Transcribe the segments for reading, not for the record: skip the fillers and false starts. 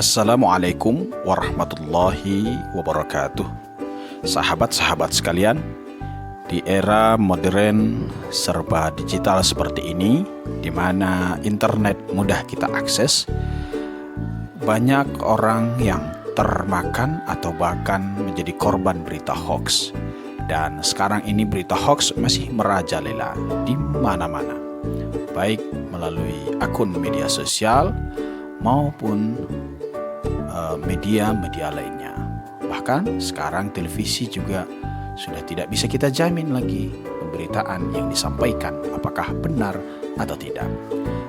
Assalamualaikum warahmatullahi wabarakatuh. Sahabat-sahabat sekalian, di era modern serba digital seperti ini, di mana internet mudah kita akses, banyak orang yang termakan atau bahkan menjadi korban berita hoax. Dan sekarang ini berita hoax masih merajalela di mana-mana, baik melalui akun media sosial maupun media-media lainnya. Bahkan sekarang televisi juga sudah tidak bisa kita jamin lagi pemberitaan yang disampaikan apakah benar atau tidak.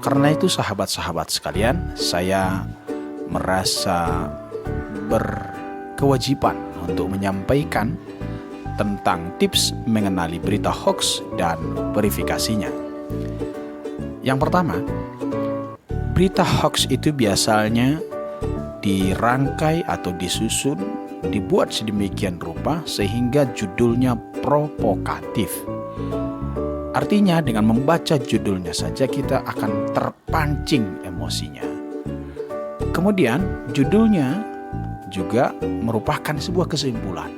Karena itu sahabat-sahabat sekalian, saya merasa berkewajiban untuk menyampaikan tentang tips mengenali berita hoax dan verifikasinya. Yang pertama, berita hoax itu biasanya dirangkai atau disusun, dibuat sedemikian rupa sehingga judulnya provokatif. Artinya dengan membaca judulnya saja kita akan terpancing emosinya. Kemudian judulnya juga merupakan sebuah kesimpulan.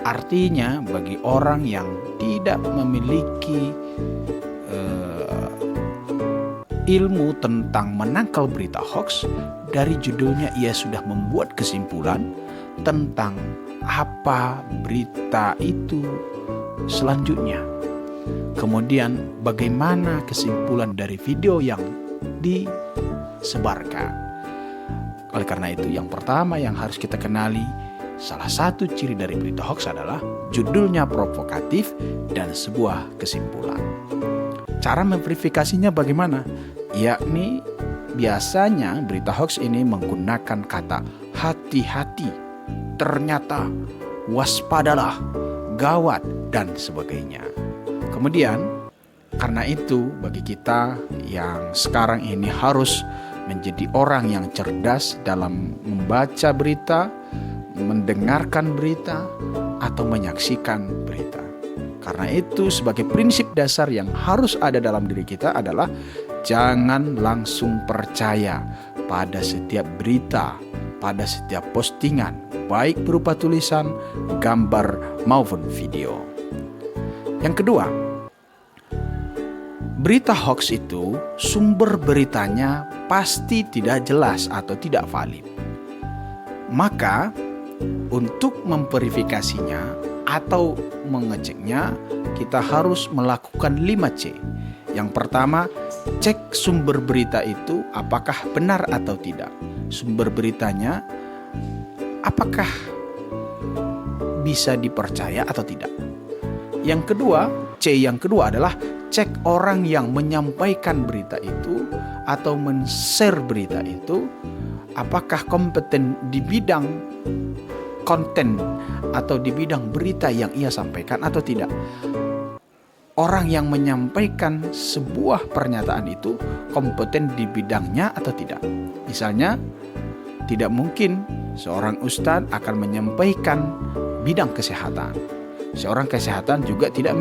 Artinya bagi orang yang tidak memiliki ilmu tentang menangkal berita hoax, dari judulnya ia sudah membuat kesimpulan tentang apa berita itu selanjutnya. Kemudian bagaimana kesimpulan dari video yang disebarkan. Oleh karena itu, yang pertama yang harus kita kenali, salah satu ciri dari berita hoax adalah judulnya provokatif dan sebuah kesimpulan. Cara memverifikasinya bagaimana? Yakni biasanya berita hoax ini menggunakan kata hati-hati, ternyata, waspadalah, gawat, dan sebagainya. Kemudian karena itu bagi kita yang sekarang ini harus menjadi orang yang cerdas dalam membaca berita, mendengarkan berita, atau menyaksikan berita. Karena itu sebagai prinsip dasar yang harus ada dalam diri kita adalah jangan langsung percaya pada setiap berita, pada setiap postingan, baik berupa tulisan, gambar, maupun video. Yang kedua, berita hoax itu sumber beritanya pasti tidak jelas atau tidak valid. Maka untuk memverifikasinya atau mengeceknya, kita harus melakukan 5C. Yang pertama, cek sumber berita itu apakah benar atau tidak. Sumber beritanya apakah bisa dipercaya atau tidak. Yang kedua, C yang kedua adalah cek orang yang menyampaikan berita itu atau men-share berita itu apakah kompeten di bidang konten atau di bidang berita yang ia sampaikan atau tidak. Orang yang menyampaikan sebuah pernyataan itu kompeten di bidangnya atau tidak. Misalnya, tidak mungkin seorang ustadz akan menyampaikan bidang kesehatan. Seorang kesehatan juga tidak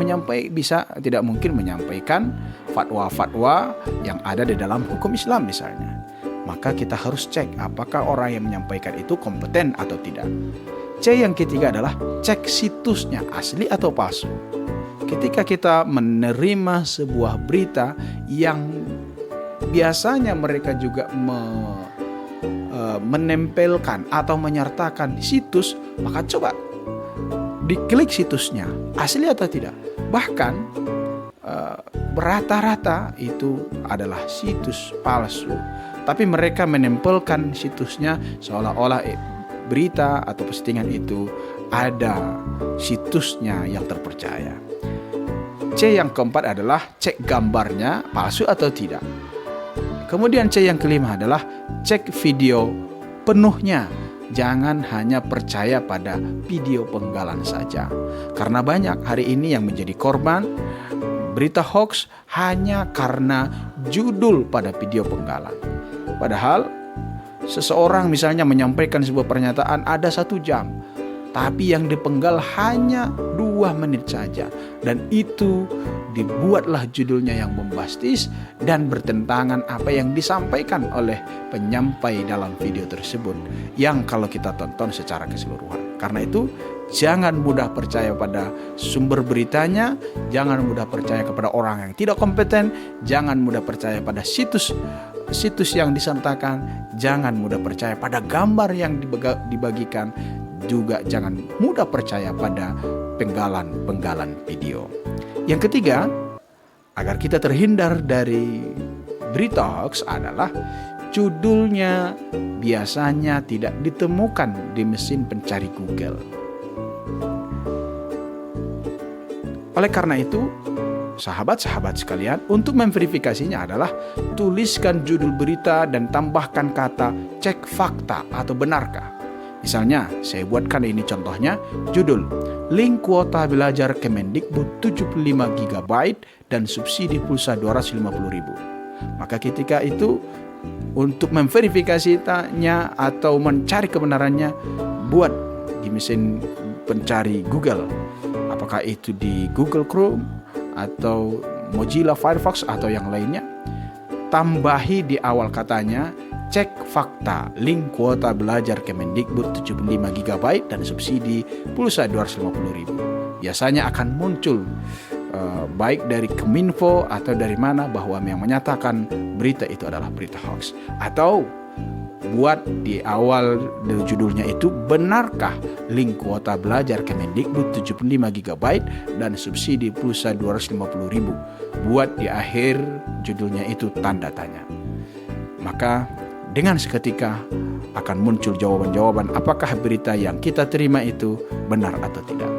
mungkin menyampaikan fatwa-fatwa yang ada di dalam hukum Islam misalnya. Maka kita harus cek apakah orang yang menyampaikan itu kompeten atau tidak. C yang ketiga adalah cek situsnya asli atau palsu. Ketika kita menerima sebuah berita yang biasanya mereka juga menempelkan atau menyertakan situs, maka coba diklik situsnya asli atau tidak. Bahkan rata-rata itu adalah situs palsu, tapi mereka menempelkan situsnya seolah-olah berita atau postingan itu ada situsnya yang terpercaya. C yang keempat adalah cek gambarnya palsu atau tidak. Kemudian C yang kelima adalah cek video penuhnya. Jangan hanya percaya pada video penggalan saja. Karena banyak hari ini yang menjadi korban berita hoax hanya karena judul pada video penggalan. Padahal seseorang misalnya menyampaikan sebuah pernyataan ada 1 jam. tapi yang dipenggal hanya 2 menit saja. Dan itu dibuatlah judulnya yang bombastis dan bertentangan apa yang disampaikan oleh penyampai dalam video tersebut, yang kalau kita tonton secara keseluruhan. Karena itu jangan mudah percaya pada sumber beritanya, jangan mudah percaya kepada orang yang tidak kompeten, jangan mudah percaya pada situs yang disertakan, jangan mudah percaya pada gambar yang dibagikan, juga jangan mudah percaya pada penggalan video. Yang ketiga, agar kita terhindar dari berita hoax adalah judulnya biasanya tidak ditemukan di mesin pencari Google. Oleh karena itu, sahabat-sahabat sekalian, untuk memverifikasinya adalah tuliskan judul berita dan tambahkan kata cek fakta atau benarkah. Misalnya, saya buatkan ini contohnya, judul link kuota belajar Kemendikbud 75 GB dan subsidi pulsa 250.000. Maka ketika itu, untuk memverifikasinya atau mencari kebenarannya, buat di mesin pencari Google. Apakah itu di Google Chrome atau Mozilla Firefox atau yang lainnya. Tambahi di awal katanya cek fakta link kuota belajar Kemendikbud 75 GB dan subsidi pulsa 250.000. Biasanya akan muncul baik dari Kominfo atau dari mana bahwa yang menyatakan berita itu adalah berita hoax. Atau buat di awal dari judulnya itu, benarkah link kuota belajar Kemendikbud 75 GB dan subsidi pulsa 250.000. Buat di akhir judulnya itu tanda tanya. Maka dengan seketika akan muncul jawaban-jawaban apakah berita yang kita terima itu benar atau tidak.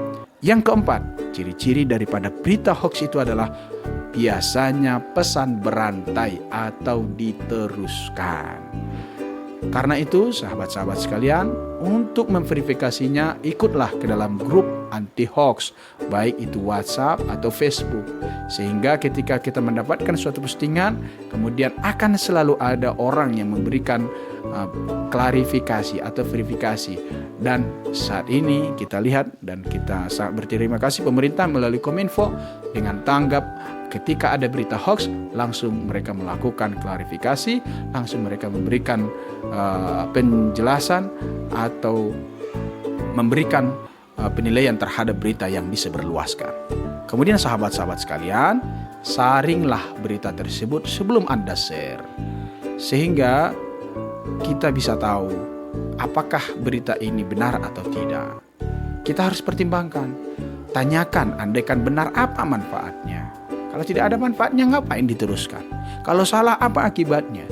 Yang keempat, ciri-ciri daripada berita hoax itu adalah biasanya pesan berantai atau diteruskan. Karena itu, sahabat-sahabat sekalian, untuk memverifikasinya, ikutlah ke dalam grup anti hoax, baik itu WhatsApp atau Facebook. Sehingga ketika kita mendapatkan suatu postingan, kemudian akan selalu ada orang yang memberikan klarifikasi atau verifikasi. Dan saat ini kita lihat dan kita sangat berterima kasih pemerintah melalui Kominfo dengan tanggap. Ketika ada berita hoax, langsung mereka melakukan klarifikasi, langsung mereka memberikan penjelasan atau memberikan penilaian terhadap berita yang disebarluaskan. Kemudian sahabat-sahabat sekalian, saringlah berita tersebut sebelum Anda share. Sehingga kita bisa tahu apakah berita ini benar atau tidak. Kita harus pertimbangkan, tanyakan andaikan benar apa manfaatnya. Kalau tidak ada manfaatnya, ngapain diteruskan? Kalau salah, apa akibatnya?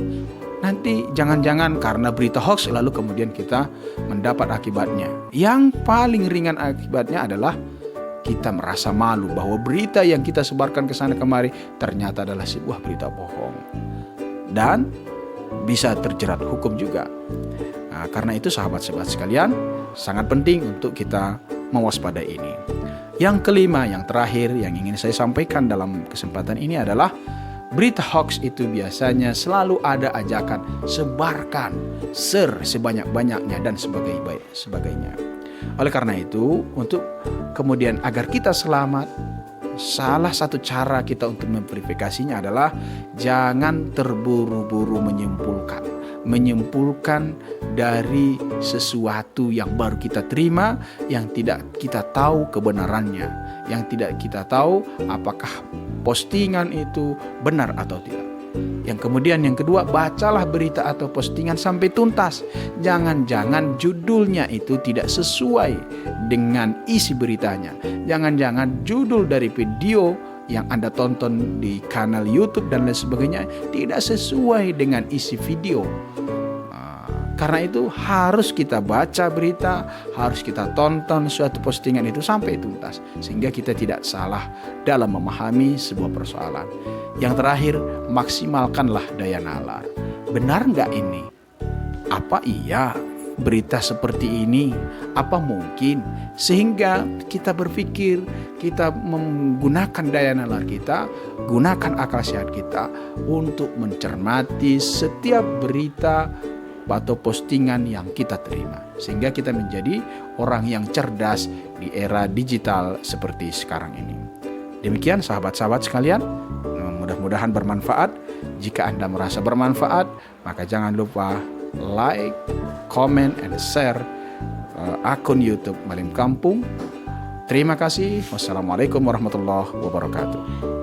Nanti jangan-jangan karena berita hoax lalu kemudian kita mendapat akibatnya. Yang paling ringan akibatnya adalah kita merasa malu bahwa berita yang kita sebarkan ke sana kemari ternyata adalah sebuah berita bohong. Dan bisa terjerat hukum juga. Nah, karena itu sahabat-sahabat sekalian, sangat penting untuk kita mewaspadai ini. Yang kelima, yang terakhir yang ingin saya sampaikan dalam kesempatan ini adalah berita hoax itu biasanya selalu ada ajakan sebarkan, share sebanyak-banyaknya dan sebagainya. Oleh karena itu, untuk kemudian agar kita selamat, salah satu cara kita untuk memverifikasinya adalah jangan terburu-buru menyimpulkan dari sesuatu yang baru kita terima, yang tidak kita tahu kebenarannya, yang tidak kita tahu apakah postingan itu benar atau tidak. Yang kemudian yang kedua, bacalah berita atau postingan sampai tuntas. Jangan-jangan judulnya itu tidak sesuai dengan isi beritanya. Jangan-jangan judul dari video yang Anda tonton di kanal YouTube dan lain sebagainya tidak sesuai dengan isi video. Karena itu harus kita baca berita, harus kita tonton suatu postingan itu sampai tuntas, sehingga kita tidak salah dalam memahami sebuah persoalan. Yang terakhir, maksimalkanlah daya nalar. Benar nggak ini? Apa iya berita seperti ini? Apa mungkin? Sehingga kita berpikir, kita menggunakan daya nalar kita, gunakan akal sehat kita untuk mencermati setiap berita atau postingan yang kita terima, sehingga kita menjadi orang yang cerdas di era digital seperti sekarang ini. Demikian sahabat-sahabat sekalian, mudah-mudahan bermanfaat. Jika Anda merasa bermanfaat, maka jangan lupa like, comment, and share akun YouTube Malim Kampung. Terima kasih. Wassalamualaikum warahmatullahi wabarakatuh.